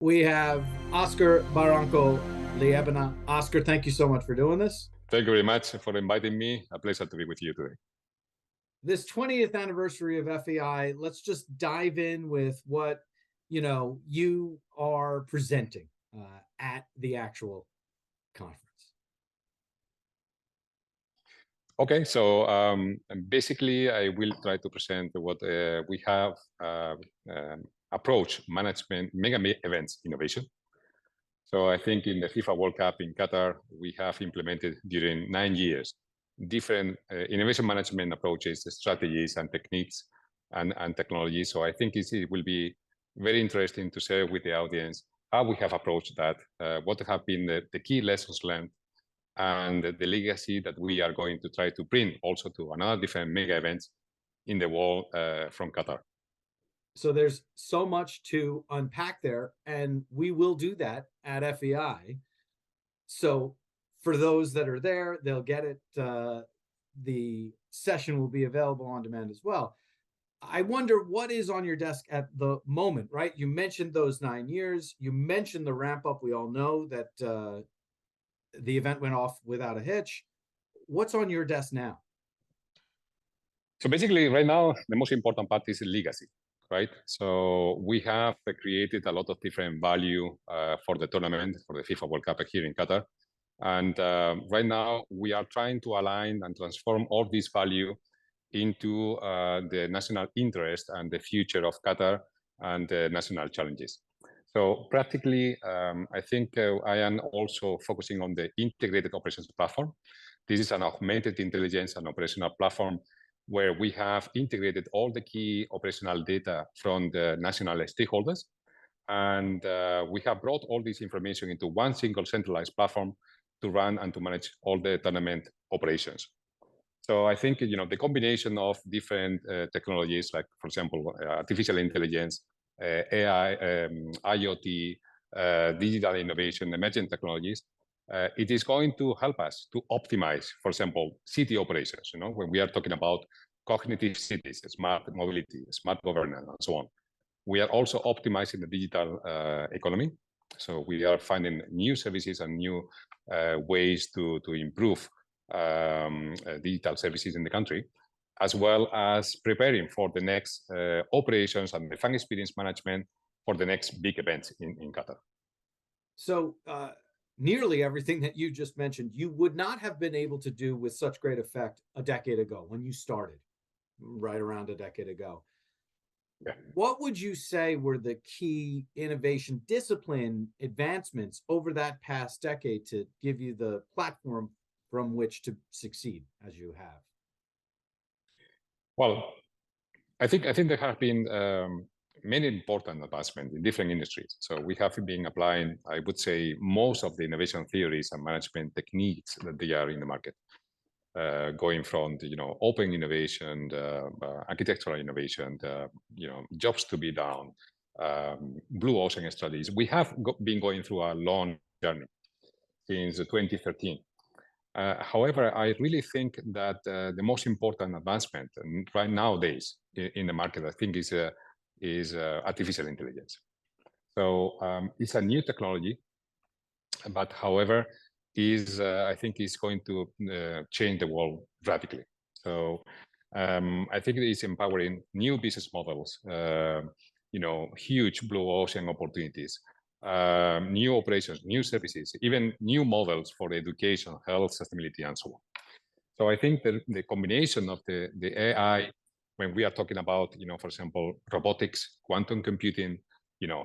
We have Oscar Barranco Liebana. Oscar, thank you so much for doing this. Thank you very much for inviting me. A pleasure to be with you today. This 20th anniversary of FEI, let's just dive in with what you are presenting at the actual conference. Okay, so basically, I will try to present what we have approach management mega events innovation. So I think in the FIFA World Cup in Qatar, we have implemented during 9 years different innovation management approaches, strategies, and techniques and technologies. So I think it will be very interesting to share with the audience how we have approached that, what have been the key lessons learned, and the legacy that we are going to try to bring also to another different mega events in the world from Qatar. So there's so much to unpack there, and we will do that at FEI. So for those that are there, they'll get it. The session will be available on demand as well. I wonder what is on your desk at the moment, right? You mentioned those 9 years. You mentioned the ramp up. We all know that the event went off without a hitch. What's on your desk now? So basically, right now, the most important part is legacy, right? So we have created a lot of different value for the tournament, for the FIFA World Cup here in Qatar. And right now, we are trying to align and transform all this value into the national interest and the future of Qatar and the national challenges. So practically, I think I am also focusing on the integrated operations platform. This is an augmented intelligence and operational platform where we have integrated all the key operational data from the national stakeholders. And we have brought all this information into one single centralized platform to run and to manage all the tournament operations. So I think the combination of different technologies, like for example, artificial intelligence, AI, IoT, digital innovation, emerging technologies, it is going to help us to optimize, for example, city operations. When we are talking about cognitive cities, smart mobility, smart governance, and so on. We are also optimizing the digital economy. So we are finding new services and new ways to improve digital services in the country, as well as preparing for the next operations and the fan experience management for the next big events in Qatar. So nearly everything that you just mentioned, you would not have been able to do with such great effect a decade ago when you started, right around a decade ago. Yeah. What would you say were the key innovation discipline advancements over that past decade to give you the platform from which to succeed as you have? Well, I think there have been many important advancements in different industries. So we have been applying, I would say, most of the innovation theories and management techniques that they are in the market, going from open innovation, architectural innovation, jobs to be done, blue ocean strategies. We have been going through a long journey since 2013. However, I really think that the most important advancement right nowadays in the market, I think, is artificial intelligence. So it's a new technology, but however, I think is going to change the world radically. So I think it is empowering new business models, huge blue ocean opportunities, new operations, new services, even new models for education, health, sustainability, and so on. So I think the combination of the AI, when we are talking about, for example, robotics, quantum computing,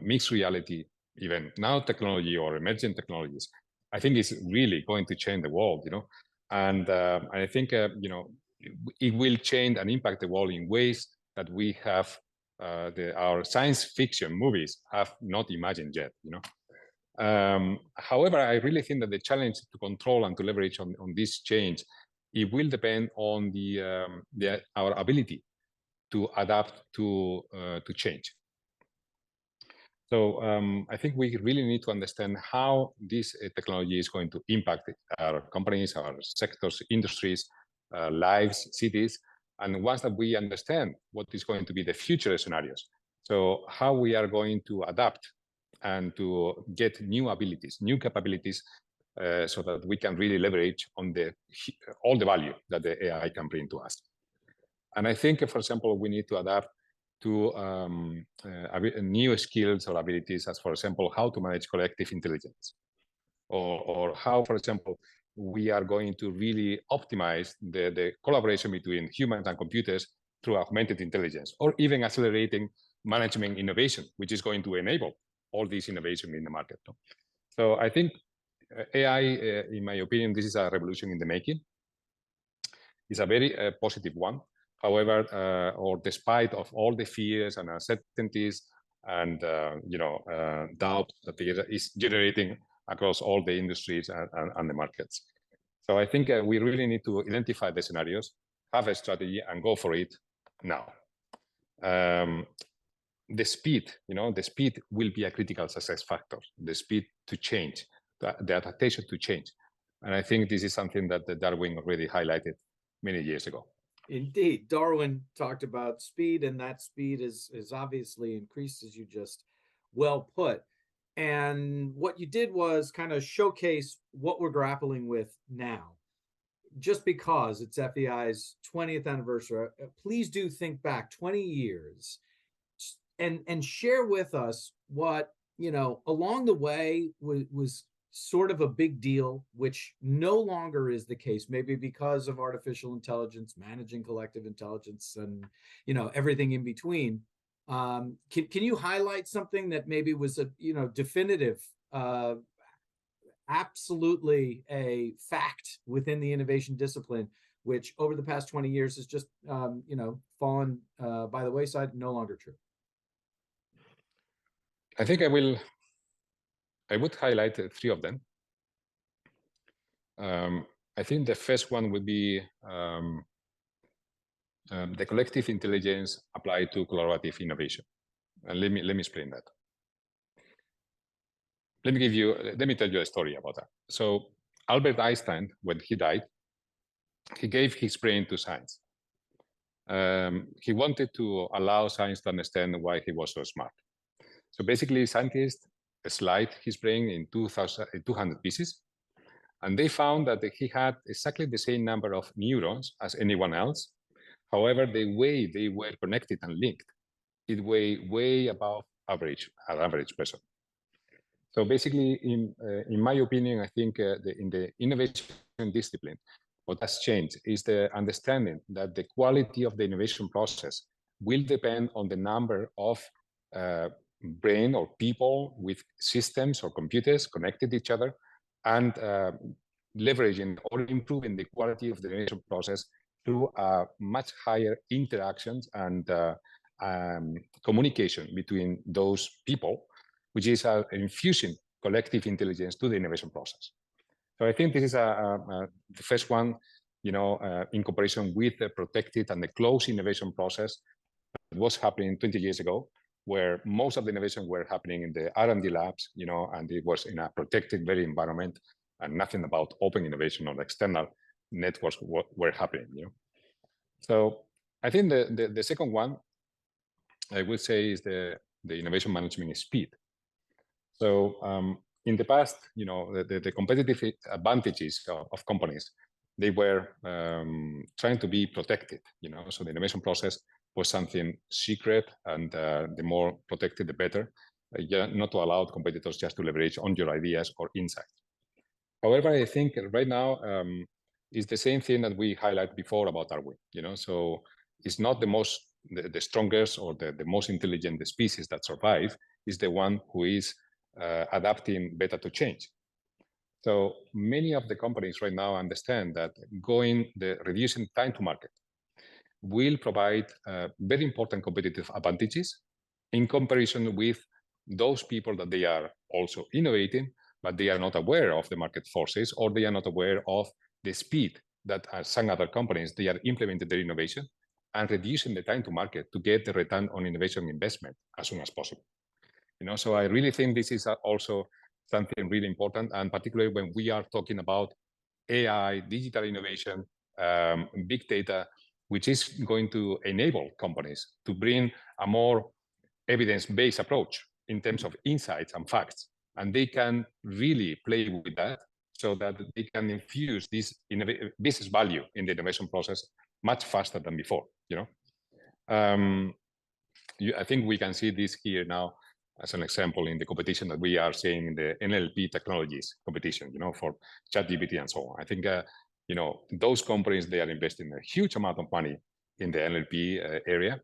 mixed reality, even nanotechnology or emerging technologies, I think is really going to change the world, and I think, it will change and impact the world in ways that we have, our science fiction movies have not imagined yet, However, I really think that the challenge to control and to leverage on this change, it will depend on our ability to adapt to change. So I think we really need to understand how this technology is going to impact our companies, our sectors, industries, lives, cities. And once that we understand what is going to be the future scenarios, so how we are going to adapt and to get new abilities, new capabilities, so that we can really leverage on all the value that the AI can bring to us. And I think, for example, we need to adapt to new skills or abilities, as, for example, how to manage collective intelligence, or how, for example, we are going to really optimize the collaboration between humans and computers through augmented intelligence, or even accelerating management innovation, which is going to enable all this innovation in the market. So I think AI, in my opinion, this is a revolution in the making. It's a very positive one. However, or despite of all the fears and uncertainties and doubt that is generating across all the industries and the markets. So I think we really need to identify the scenarios, have a strategy, and go for it now. The speed, the speed will be a critical success factor. The speed to change, the adaptation to change, and I think this is something that Darwin already highlighted many years ago. Indeed, Darwin talked about speed, and that speed is obviously increased, as you just well put. And what you did was kind of showcase what we're grappling with now. Just because it's FEI's 20th anniversary, please do think back 20 years and share with us what, along the way was sort of a big deal, which no longer is the case, maybe because of artificial intelligence, managing collective intelligence, and everything in between. Can you highlight something that maybe was a definitive, absolutely a fact within the innovation discipline, which over the past 20 years has just fallen by the wayside, no longer true? I think I would highlight three of them. I think the first one would be the collective intelligence applied to collaborative innovation. And let me explain that. Let me tell you a story about that. So Albert Einstein, when he died, he gave his brain to science. He wanted to allow science to understand why he was so smart. So basically, scientists sliced his brain in 200 pieces, and they found that he had exactly the same number of neurons as anyone else. However, the way they were connected and linked, it way above an average person. So basically, in my opinion, I think in the innovation discipline, what has changed is the understanding that the quality of the innovation process will depend on the number of brain or people with systems or computers connected to each other, and leveraging or improving the quality of the innovation process through much higher interactions and communication between those people, which is infusing collective intelligence to the innovation process. So I think this is the first one, in comparison with the protected and the closed innovation process that was happening 20 years ago, where most of the innovation were happening in the R&D labs, and it was in a protected, very environment, and nothing about open innovation or external networks were happening. So I think the second one, I would say, is the innovation management speed. So in the past, the competitive advantages of companies, they were trying to be protected. So the innovation process was something secret, and the more protected, the better. Not to allow competitors just to leverage on your ideas or insights. However, I think right now is the same thing that we highlighted before about Darwin. So it's not the strongest or the most intelligent species that survive. Is the one who is adapting better to change. So many of the companies right now understand that reducing time to market will provide very important competitive advantages in comparison with those people that they are also innovating, but they are not aware of the market forces, or they are not aware of the speed that some other companies, they are implementing their innovation and reducing the time to market to get the return on innovation investment as soon as possible. So I really think this is also something really important, and particularly when we are talking about AI, digital innovation, big data, which is going to enable companies to bring a more evidence-based approach in terms of insights and facts, and they can really play with that so that they can infuse this business value in the innovation process much faster than before. I think we can see this here now as an example in the competition that we are seeing in the NLP technologies competition, for ChatGPT and so on. I think, those companies, they are investing a huge amount of money in the NLP area.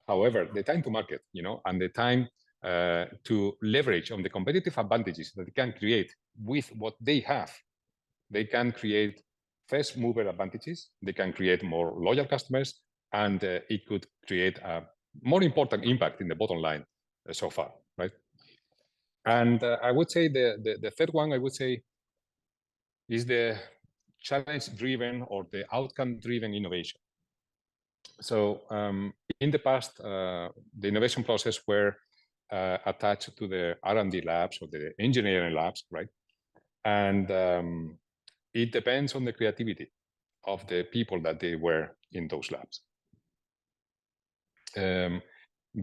However, the time to market, and the time to leverage on the competitive advantages that they can create with what they have, they can create first mover advantages, they can create more loyal customers, and it could create a more important impact in the bottom line so far, right? And I would say the third one, I would say, is the challenge-driven or the outcome-driven innovation. So in the past, the innovation process were attached to the R&D labs or the engineering labs, right? And it depends on the creativity of the people that they were in those labs.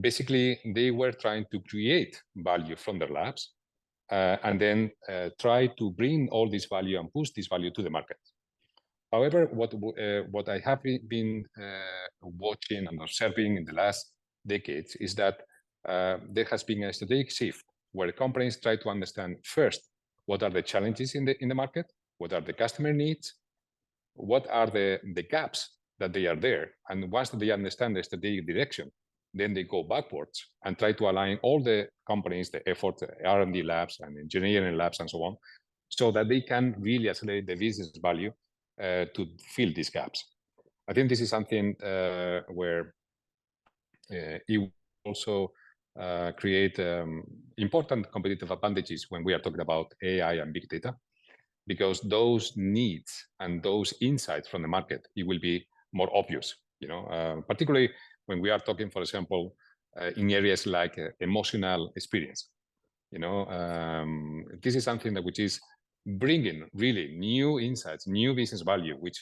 Basically, they were trying to create value from their labs and then try to bring all this value and push this value to the market. However, what I have been watching and observing in the last decades is that there has been a strategic shift where companies try to understand first what are the challenges in the market, what are the customer needs, what are the gaps that they are there, and once they understand the strategic direction, then they go backwards and try to align all the companies, the effort, R&D labs and engineering labs and so on, so that they can really accelerate the business value to fill these gaps. I think this is something where it also create important competitive advantages when we are talking about AI and big data, because those needs and those insights from the market, it will be more obvious, particularly when we are talking, for example, in areas like emotional experience. This is something that which is bringing really new insights, new business value, which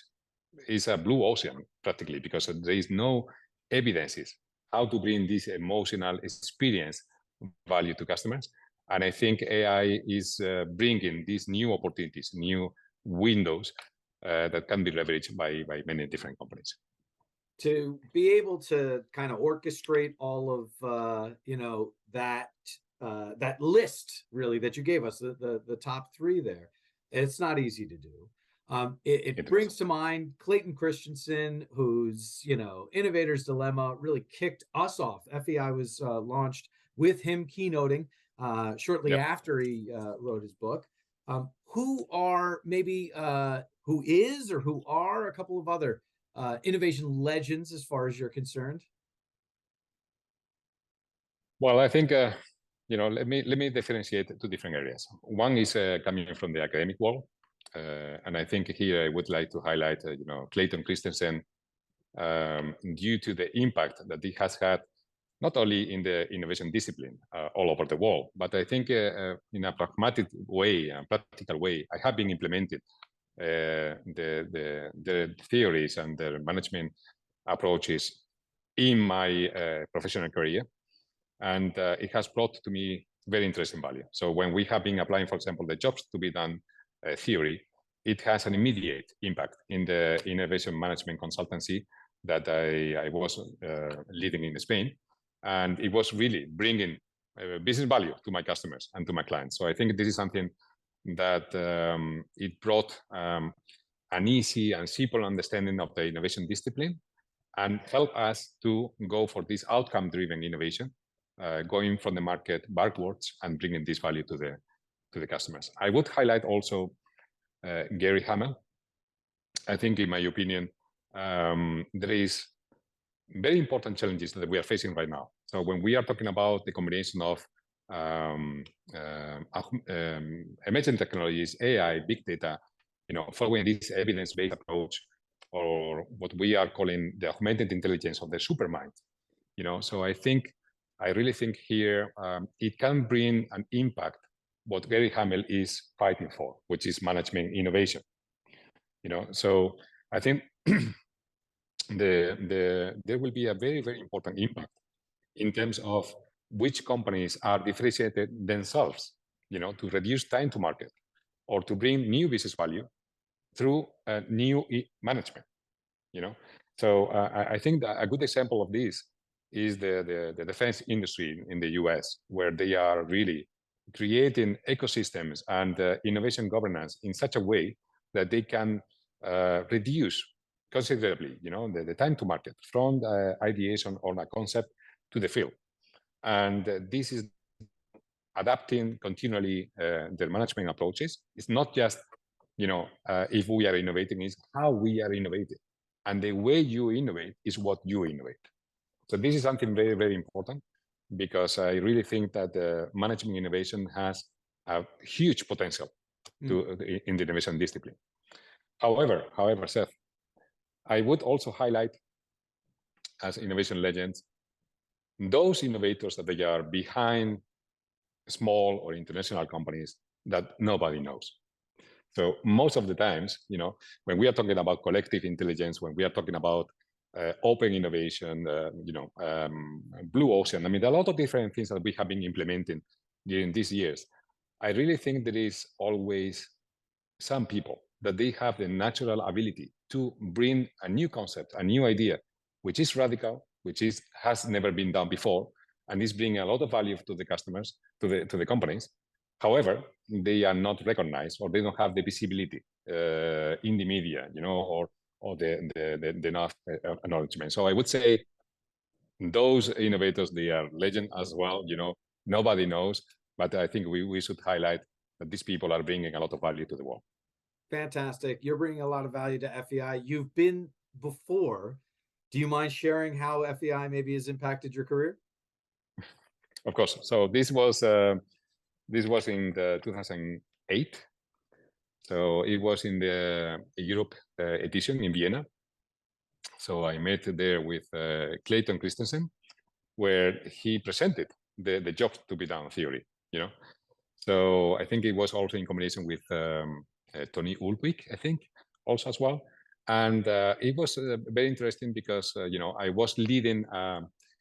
is a blue ocean practically, because there is no evidences how to bring this emotional experience value to customers. And I think AI is bringing these new opportunities, new windows that can be leveraged by many different companies. To be able to kind of orchestrate all of that list really that you gave us, the top three there, it's not easy to do. It brings to mind Clayton Christensen, whose Innovator's Dilemma really kicked us off. FEI was launched with him keynoting shortly after he wrote his book. Who are who is or who are a couple of other innovation legends as far as you're concerned? Well, I think let me differentiate two different areas. One is coming from the academic world, and I think here I would like to highlight Clayton Christensen due to the impact that he has had not only in the innovation discipline all over the world, but I think in a pragmatic way, a practical way, I have been implemented the theories and the management approaches in my professional career, and it has brought to me very interesting value. So when we have been applying, for example, the jobs to be done theory, it has an immediate impact in the innovation management consultancy that I was leading in Spain, and it was really bringing business value to my customers and to my clients. So I think this is something that it brought an easy and simple understanding of the innovation discipline and helped us to go for this outcome-driven innovation, going from the market backwards and bringing this value to the customers. I would highlight also Gary Hamel. I think, in my opinion, there is very important challenges that we are facing right now. So when we are talking about the combination of emerging technologies, AI, big data, following this evidence-based approach, or what we are calling the augmented intelligence of the supermind, so I really think here it can bring an impact what Gary Hamel is fighting for, which is management innovation. So I think there will be a very, very important impact in terms of which companies are differentiated themselves, to reduce time to market or to bring new business value through new management. So I think that a good example of this is the defense industry in the US, where they are really creating ecosystems and innovation governance in such a way that they can reduce considerably, the time to market from the ideation on a concept to the field. And this is adapting continually their management approaches. It's not just, if we are innovating, it's how we are innovating. And the way you innovate is what you innovate. So this is something very, very important, because I really think that the management innovation has a huge potential in the innovation discipline. However, Seth, I would also highlight, as innovation legends, those innovators that they are behind small or international companies that nobody knows. So most of the times, when we are talking about collective intelligence, when we are talking about open innovation, blue ocean, I mean, there are a lot of different things that we have been implementing during these years. I really think there is always some people that they have the natural ability to bring a new concept, a new idea, which is radical, which has never been done before, and is bringing a lot of value to the customers, to the companies. However, they are not recognized, or they don't have the visibility in the media, or the enough acknowledgement. So I would say those innovators, they are legend as well. Nobody knows, but I think we should highlight that these people are bringing a lot of value to the world. Fantastic. You're bringing a lot of value to FEI. You've been before. Do you mind sharing how FEI maybe has impacted your career? Of course. So this was in the 2008. So it was in the Europe edition in Vienna. So I met there with Clayton Christensen, where he presented the job to be done theory. So I think it was also in combination with Tony Ulrich, I think, also as well. And it was very interesting because, I was leading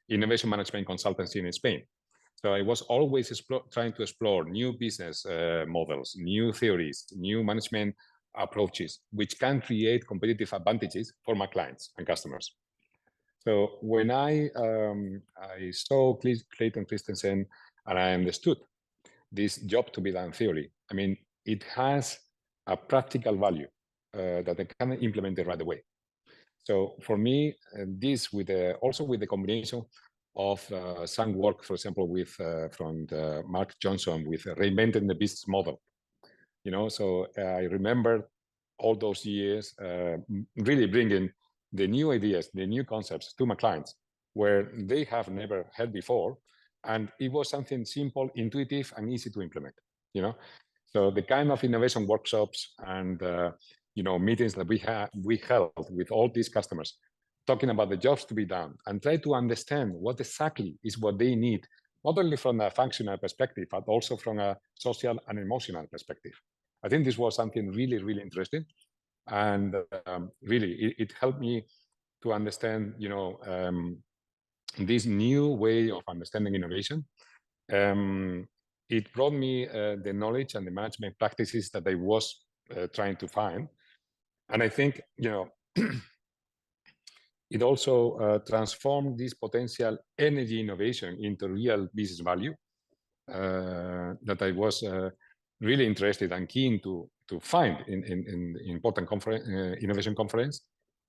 innovation management consultancy in Spain. So I was always trying to explore new business models, new theories, new management approaches, which can create competitive advantages for my clients and customers. So when I saw Clayton Christensen and I understood this job to be done theory, I mean, it has a practical value that I can implement it right away. So for me, this also with the combination of some work, for example, from Mark Johnson with reinventing the business model. So I remember all those years really bringing the new ideas, the new concepts to my clients where they have never heard before. And it was something simple, intuitive, and easy to implement, So the kind of innovation workshops and, meetings that we held with all these customers, talking about the jobs to be done and try to understand what exactly is what they need, not only from a functional perspective, but also from a social and emotional perspective. I think this was something really, really interesting. And really, it helped me to understand, this new way of understanding innovation. It brought me the knowledge and the management practices that I was trying to find. And I think, it also transformed this potential energy innovation into real business value that I was really interested and keen to find in important innovation conference,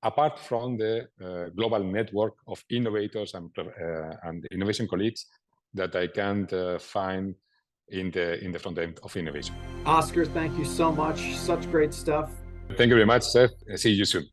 apart from the global network of innovators and innovation colleagues that I can't find in the front end of innovation. Oscar, thank you so much. Such great stuff. Thank you very much, Seth. See you soon.